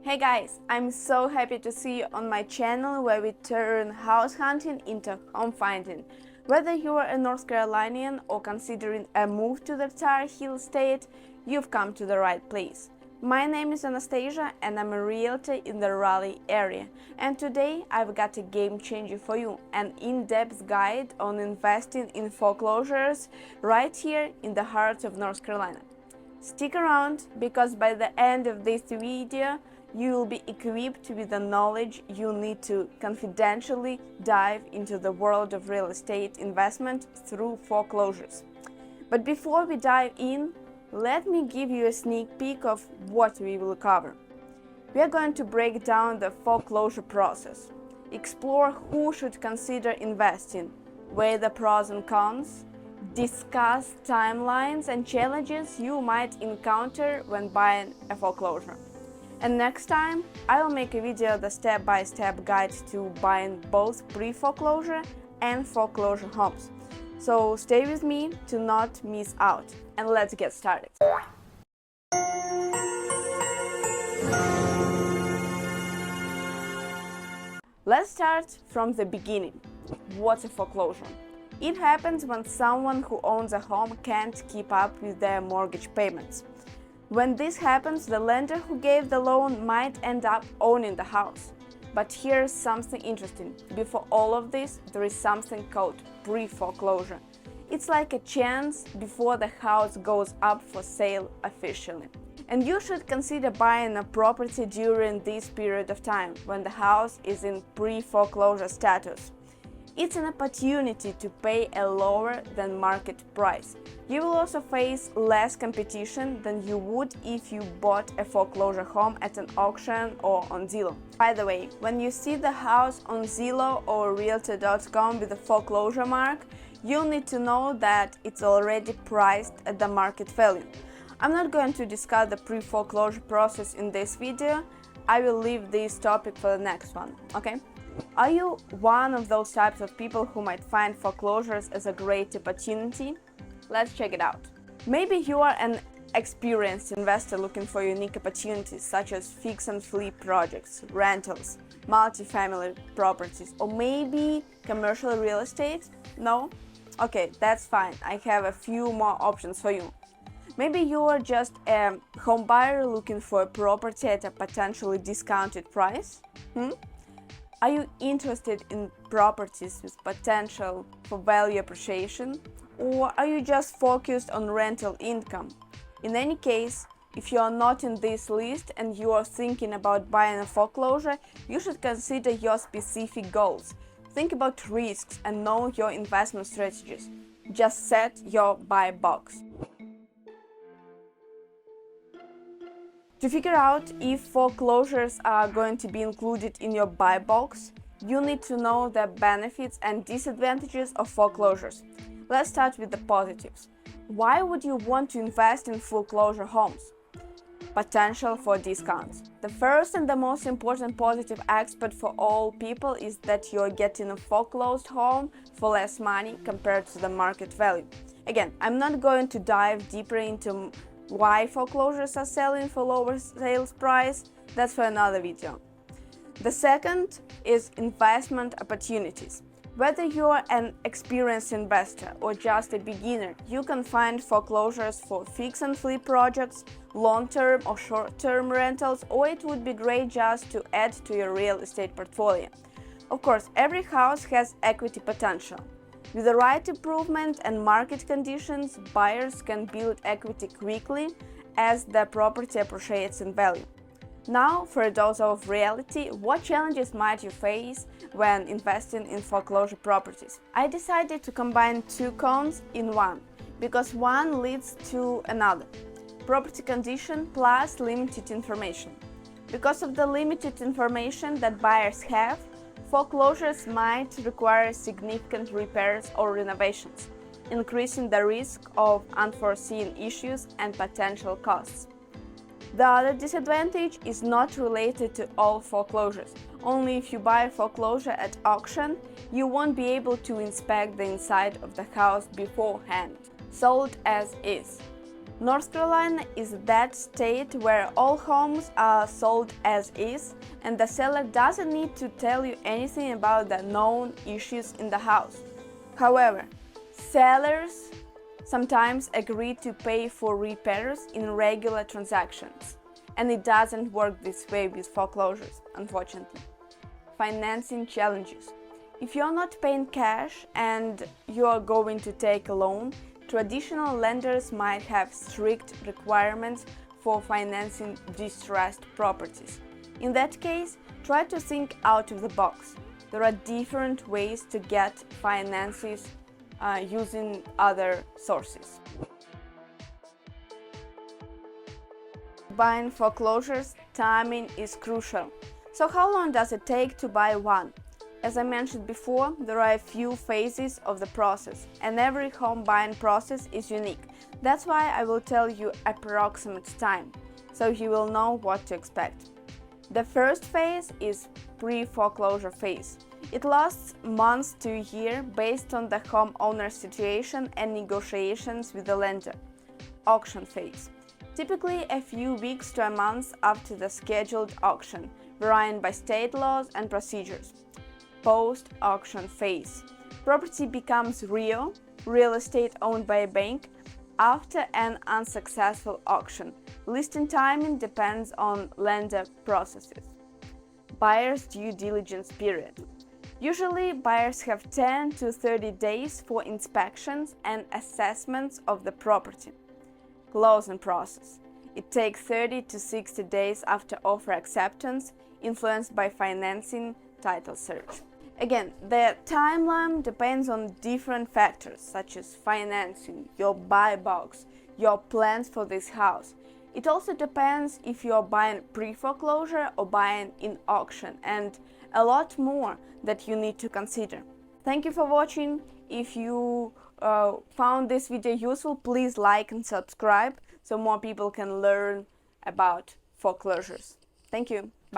Hey guys, I'm so happy to see you on my channel where we turn house hunting into home finding. Whether you are a North Carolinian or considering a move to the Tar Heel state, you've come to the right place. My name is Anastasia and I'm a realtor in the Raleigh area. And today I've got a game changer for you, an in-depth guide on investing in foreclosures right here in the heart of North Carolina. Stick around because by the end of this video, you will be equipped with the knowledge you need to confidentially dive into the world of real estate investment through foreclosures. But before we dive in, let me give you a sneak peek of what we will cover. We are going to break down the foreclosure process, explore who should consider investing, weigh the pros and cons, discuss timelines and challenges you might encounter when buying a foreclosure. And next time, I will make a video the step-by-step guide to buying both pre-foreclosure and foreclosure homes. So stay with me to not miss out. And let's get started. Let's start from the beginning. What's a foreclosure? It happens when someone who owns a home can't keep up with their mortgage payments. When this happens, the lender who gave the loan might end up owning the house. But here's something interesting. Before all of this, there is something called pre-foreclosure. It's like a chance before the house goes up for sale officially. And you should consider buying a property during this period of time, when the house is in pre-foreclosure status. It's an opportunity to pay a lower than market price. You will also face less competition than you would if you bought a foreclosure home at an auction or on Zillow. By the way, when you see the house on Zillow or Realtor.com with a foreclosure mark, you'll need to know that it's already priced at the market value. I'm not going to discuss the pre-foreclosure process in this video. I will leave this topic for the next one, okay? Are you one of those types of people who might find foreclosures as a great opportunity? Let's check it out. Maybe you are an experienced investor looking for unique opportunities such as fix and flip projects, rentals, multifamily properties, or maybe commercial real estate? No? Okay, that's fine. I have a few more options for you. Maybe you are just a home buyer looking for a property at a potentially discounted price? Are you interested in properties with potential for value appreciation? Or are you just focused on rental income? In any case, if you are not in this list and you are thinking about buying a foreclosure, you should consider your specific goals. Think about risks and know your investment strategies. Just set your buy box. To figure out if foreclosures are going to be included in your buy box, you need to know the benefits and disadvantages of foreclosures. Let's start with the positives. Why would you want to invest in foreclosure homes? Potential for discounts. The first and the most important positive aspect for all people is that you're getting a foreclosed home for less money compared to the market value. Again, I'm not going to dive deeper into why foreclosures are selling for lower sales price. That's for another video. The second is investment opportunities. Whether you're an experienced investor or just a beginner, you can find foreclosures for fix and flip projects, long-term or short-term rentals, or it would be great just to add to your real estate portfolio. Of course, every house has equity potential. With the right improvement and market conditions, buyers can build equity quickly as the property appreciates in value. Now, for a dose of reality, what challenges might you face when investing in foreclosure properties? I decided to combine two cons in one, because one leads to another. Property condition plus limited information. Because of the limited information that buyers have, foreclosures might require significant repairs or renovations, increasing the risk of unforeseen issues and potential costs. The other disadvantage is not related to all foreclosures. Only if you buy a foreclosure at auction, you won't be able to inspect the inside of the house beforehand. Sold as is. North Carolina is that state where all homes are sold as is, and the seller doesn't need to tell you anything about the known issues in the house. However, sellers sometimes agree to pay for repairs in regular transactions, and it doesn't work this way with foreclosures, unfortunately. Financing challenges. If you're not paying cash and you're going to take a loan, traditional lenders might have strict requirements for financing distressed properties. In that case, try to think out of the box. There are different ways to get finances using other sources. Buying foreclosures, timing is crucial. So how long does it take to buy one? As I mentioned before, there are a few phases of the process, and every home buying process is unique. That's why I will tell you approximate time, so you will know what to expect. The first phase is pre-foreclosure phase. It lasts months to a year based on the homeowner's situation and negotiations with the lender. Auction phase. Typically a few weeks to a month after the scheduled auction, varying by state laws and procedures. Post-auction phase. Property becomes real estate owned by a bank, after an unsuccessful auction. Listing timing depends on lender processes. Buyer's due diligence period. Usually, buyers have 10 to 30 days for inspections and assessments of the property. Closing process. It takes 30 to 60 days after offer acceptance, influenced by financing, title search. Again, the timeline depends on different factors such as financing, your buy box, your plans for this house. It also depends if you're buying pre-foreclosure or buying in auction, and a lot more that you need to consider. Thank you for watching. If you found this video useful, please like and subscribe so more people can learn about foreclosures. Thank you.